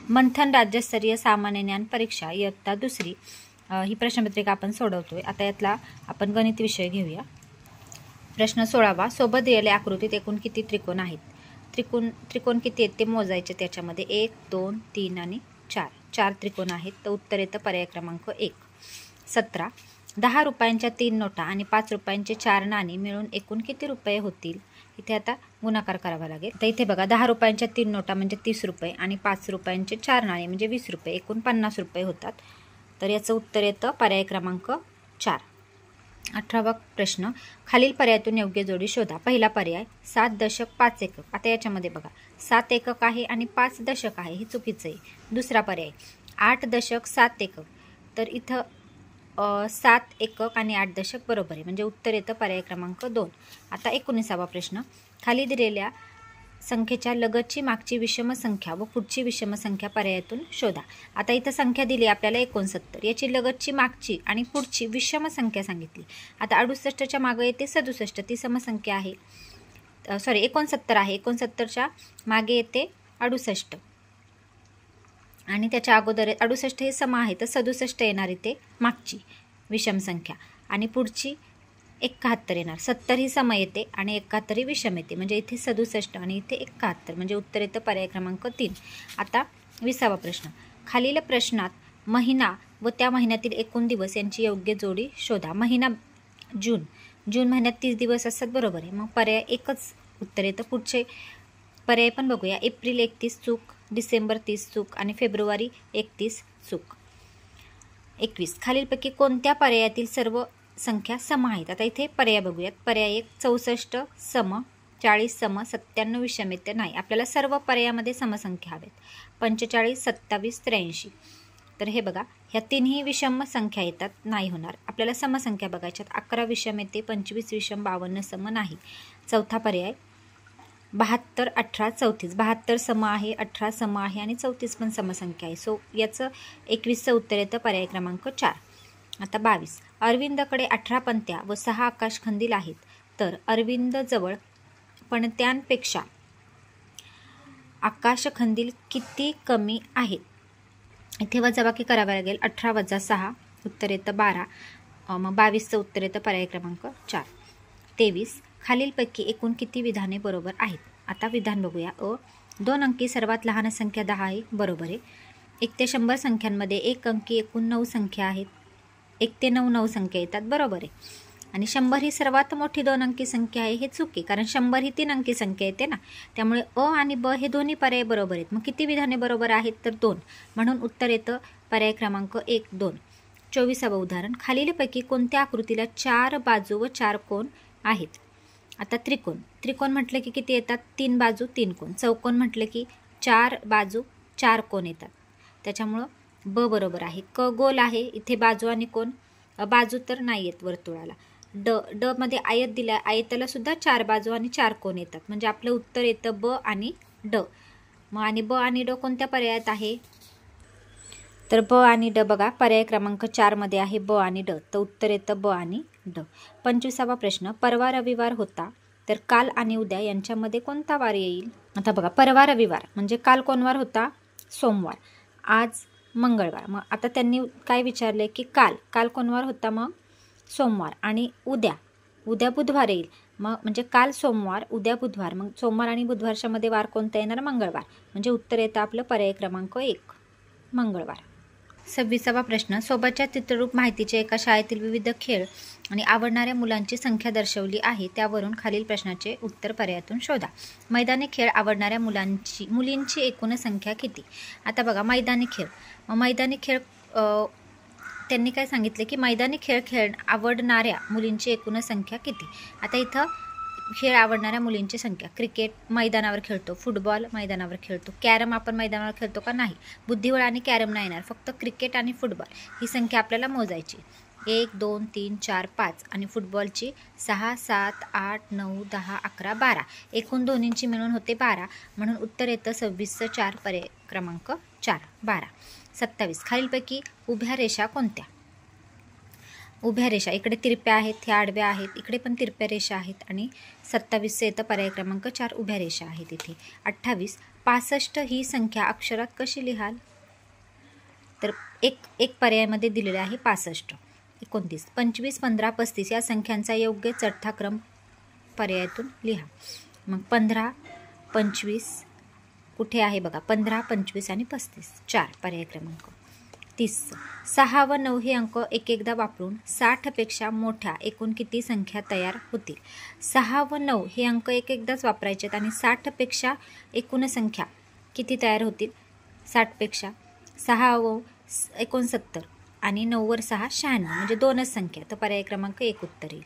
मंथन राज्यस्तरीय सामान्य ज्ञान परीक्षा इयत्ता दुसरी ही प्रश्नपत्रिका आपण सोडवतोय। आता यातला आपण गणित विषय घेऊया। प्रश्न 16वा, सोबत दिलेल्या आकृतीत एकूण किती त्रिकोण आहेत? त्रिकोण किती आहेत ते मोजायचे। त्याच्यामध्ये 1 2 3 आणि 4 त्रिकोण आहेत। तर उत्तर येतं पर्याय क्रमांक 1। 17, 10 रुपयांच्या 3 नोटा आणि 5 रुपयांचे 4 नाणी मिळून एकूण किती रुपये होतील? इथे आता गुणाकार करावा लागेल। तर इथे बघा 10 रुपयांच्या 3 नोटा म्हणजे 30 रुपये आणि 5 रुपयांचे 4 नाणी म्हणजे 20 रुपये, एकूण 50 रुपये होतात। तर याचं उत्तर येतं पर्याय क्रमांक 4। 18वा प्रश्न, खालील पर्यायातून योग्य जोडी शोधा। पहिला पर्याय 7 दशक 5 एकक। आता याच्यामध्ये बघा 7 एकक आहे आणि 5 दशक आहे, हे चुकीचं आहे। दुसरा पर्याय 8 दशक 7 एकक। तर इथं 7 एकक आणि 8 दशक बरोबर आहे, म्हणजे उत्तर येतं पर्याय क्रमांक 2। आता 19वा प्रश्न, खाली दिलेल्या संख्येच्या लगतची मागची विषम संख्या व पुढची विषम संख्या पर्यायातून शोधा। आता इथं संख्या दिली आपल्याला 69, याची लगतची मागची आणि पुढची विषम संख्या सांगितली। आता 68च्या मागे येते 67, ती समसंख्या आहे। 69 आहे, 69च्या मागे येते 68 आणि त्याच्या अगोदर 68 हे सम आहे, तर 67 येणार इथे मागची विषम संख्या आणि पुढची 71 येणार। 70 ही सम येते आणि 71 ही विषम येते, म्हणजे इथे 67 आणि इथे 71, म्हणजे उत्तर येतं पर्याय क्रमांक 3। आता 20वा प्रश्न, खालील प्रश्नात महिना व त्या महिन्यातील एकूण दिवस यांची योग्य जोडी शोधा। महिना जून महिन्यात 30 दिवस असतात, बरोबर आहे। मग पर्याय एकच उत्तर येतं। पुढचे पर्याय पण बघूया। एप्रिल 31 चूक, डिसेंबर 30 चूक आणि फेब्रुवारी 31 चूक। 21, खालीलपैकी कोणत्या पर्यायातील सर्व संख्या सम आहेत? आता इथे पर्याय बघूयात। पर्याय 1 64 सम, 40 सम, 97 विषम येते नाही, आपल्याला सर्व पर्यायामध्ये समसंख्या हव्यात। 45 27 83, तर हे बघा ह्या तिन्ही विषम संख्या येतात, नाही होणार। आपल्याला समसंख्या बघायच्यात। 11 विषम येते, 25 विषम, 52 सम नाही। चौथा पर्याय 72 18 34, 72 सम आहे, 18 सम आहे आणि 34 पण समसंख्या आहे। सो याचं 21चं उत्तर येतं पर्याय क्रमांक 4। आता 22, अरविंदकडे 18 पणत्या व 6 आकाशखंदील आहेत, तर अरविंद जवळ पणत्यांपेक्षा आकाशखंदील किती कमी आहेत? इथे वजाबाकी करावी लागेल। 18 वजा 6 उत्तर येतं 12, मग 22चं उत्तर येतं पर्याय क्रमांक 4। 23, खालीलपैकी एकूण किती विधाने बरोबर आहेत? आता विधान बघूया। 2 अंकी सर्वात लहान संख्या 10 आहे, बरोबर आहे। 1 ते 100 संख्यांमध्ये 1 अंकी एकूण 9 संख्या आहेत, 1 ते 9 संख्या येतात, बरोबर आहे। आणि 100 ही सर्वात मोठी 2 अंकी संख्या आहे, हे चुकी, कारण 100 ही 3 अंकी संख्या येते ना, त्यामुळे अ आणि ब हे दोन्ही पर्याय बरोबर आहेत। मग किती विधाने बरोबर आहेत? तर 2, म्हणून उत्तर येतं पर्याय क्रमांक 1 2। 24वा उदाहरण, खालीलपैकी कोणत्या आकृतीला 4 बाजू व 4 कोण आहेत? आता त्रिकोण म्हटलं की किती येतात? 3 बाजू 3 कोण। चौकोन म्हटलं की 4 बाजू 4 कोण येतात, त्याच्यामुळं ब बरोबर आहे। क गोल आहे, इथे बाजू आणि कोण, बाजू तर नाही येत वर्तुळाला। ड मध्ये आयत दिला, आयताला सुद्धा 4 बाजू आणि 4 कोण येतात, म्हणजे आपलं उत्तर येतं ब आणि ड। मग आणि ब आणि ड कोणत्या पर्यायात आहे? तर ब आणि ड बघा पर्याय क्रमांक 4 मध्ये आहे ब आणि ड, तर उत्तर येतं ब आणि ड। 25वा प्रश्न, परवा रविवार होता, तर काल आणि उद्या यांच्यामध्ये कोणता वार येईल? आता बघा परवा रविवार म्हणजे काल कोण वार होता? सोमवार, आज मंगळवार। मग आता त्यांनी काय विचारले की काल कोण वार होता? मग सोमवार, आणि उद्या बुधवार येईल, मग म्हणजे काल सोमवार उद्या बुधवार, मग सोमवार आणि बुधवारच्या मध्ये वार कोणता येणार? मंगळवार, म्हणजे उत्तर येतं आपलं पर्याय क्रमांक 1 मंगळवार। 26वा प्रश्न, सोबतच्या चित्ररूप माहितीचे एका शाळेतील विविध खेळ आणि आवडणाऱ्या मुलांची संख्या दर्शवली आहे, त्यावरून खालील प्रश्नाचे उत्तर पर्यायातून शोधा। मैदानी खेळ आवडणाऱ्या मुलींची एकूण संख्या किती? आता बघा मैदानी खेळ त्यांनी काय सांगितले की मैदानी खेळ आवडणाऱ्या मुलींची एकूण संख्या किती? आता इथं खेळ आवडणाऱ्या मुलींची संख्या, क्रिकेट मैदानावर खेळतो, फुटबॉल मैदानावर खेळतो, कॅरम आपण मैदानावर खेळतो का? नाही, बुद्धिबळ आणि कॅरम नाही येणार, फक्त क्रिकेट आणि फुटबॉल ही संख्या आपल्याला मोजायची। 1 2 3 4 5 आणि फुटबॉलची 6 7 8 9 10 11 12, एकूण दोन्हींची मिळून होते 12, म्हणून उत्तर येतं 26चं 4 पर्याय क्रमांक 4 12। 27, खालीलपैकी उभ्या रेषा कोणत्या? उभ्या रेषा, इकडे तिरप्या आहेत, ह्या आडव्या आहेत, इकडे पण तिरप्या रेषा आहेत आणि 27 येतं पर्याय क्रमांक 4 उभ्या रेषा आहेत इथे. 28 65 ही संख्या अक्षरात कशी लिहाल? तर एक पर्यायामध्ये दिलेले आहे 65. 29 25 15 35 या संख्यांचा योग्य चढता क्रम पर्यायातून लिहा. मग 15 25 कुठे आहे बघा, 15 25 आणि 35 4 पर्याय क्रमांक. 30 6 व 9 हे अंक एकदा वापरून 60पेक्षा मोठ्या एकूण किती संख्या तयार होतील? 6 व 9 हे अंक एकदाच वापरायचे आहेत आणि 60पेक्षा एकूण संख्या किती तयार होतील? 60पेक्षा 6 व 69 आणि 9 वर 6 96 म्हणजे दोनच संख्या, तर पर्याय क्रमांक 1 उत्तर येईल.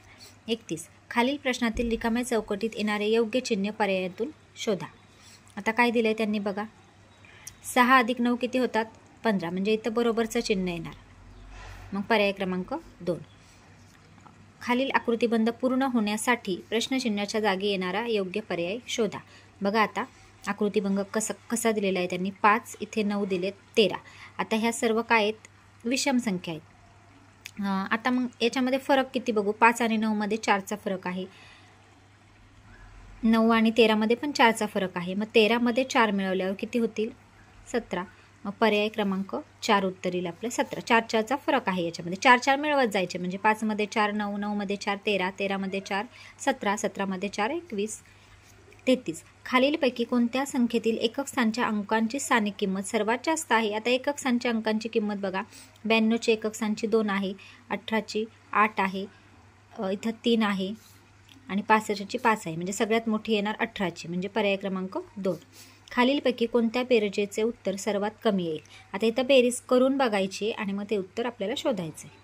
31 खालील प्रश्नातील रिकाम्या चौकटीत येणारे योग्य चिन्ह पर्यायातून शोधा. आता काय दिलं आहे त्यांनी बघा, 6 अधिक 9 किती होतात? 15 म्हणजे इथं बरोबरचं चिन्ह येणार. मग पर्याय क्रमांक 2. खालील आकृतिबंध पूर्ण होण्यासाठी प्रश्नचिन्हाच्या जागी येणारा योग्य पर्याय शोधा. बघा आता आकृतिबंध कसा दिलेला आहे त्यांनी, 5 इथे 9 दिलेत 13. आता ह्या सर्व काय आहेत? विषम संख्या आहेत. आता मग याच्यामध्ये फरक किती बघू, 5 आणि 9मध्ये 4चा फरक आहे, 9 आणि 13मध्ये पण 4चा फरक आहे. मग 13मध्ये 4 मिळवल्यावर किती होतील? 17. मग पर्याय क्रमांक 4 उत्तर येईल आपलं 17. 4चा फरक आहे याच्यामध्ये, 4 मिळवत जायचे म्हणजे 5मध्ये 4 9, 9मध्ये 4 13, 13मध्ये 4 17, 17मध्ये 4 21. 33 खालीलपैकी कोणत्या संख्येतील एकक स्थानच्या अंकांची स्थानिक किंमत सर्वात जास्त आहे? आता एकक स्थानच्या अंकांची किंमत बघा, 92ची एकक स्थानची 2 आहे, 18ची 8 आहे, इथं 3 आहे आणि 65ची 5 आहे, म्हणजे सगळ्यात मोठी येणार 18ची म्हणजे पर्याय क्रमांक 2. खालीलपैकी कोणत्या बेरजेचे उत्तर सर्वात कमी येईल? आता इथं बेरीज करून बघायची आणि मग ते उत्तर आपल्याला शोधायचं आहे.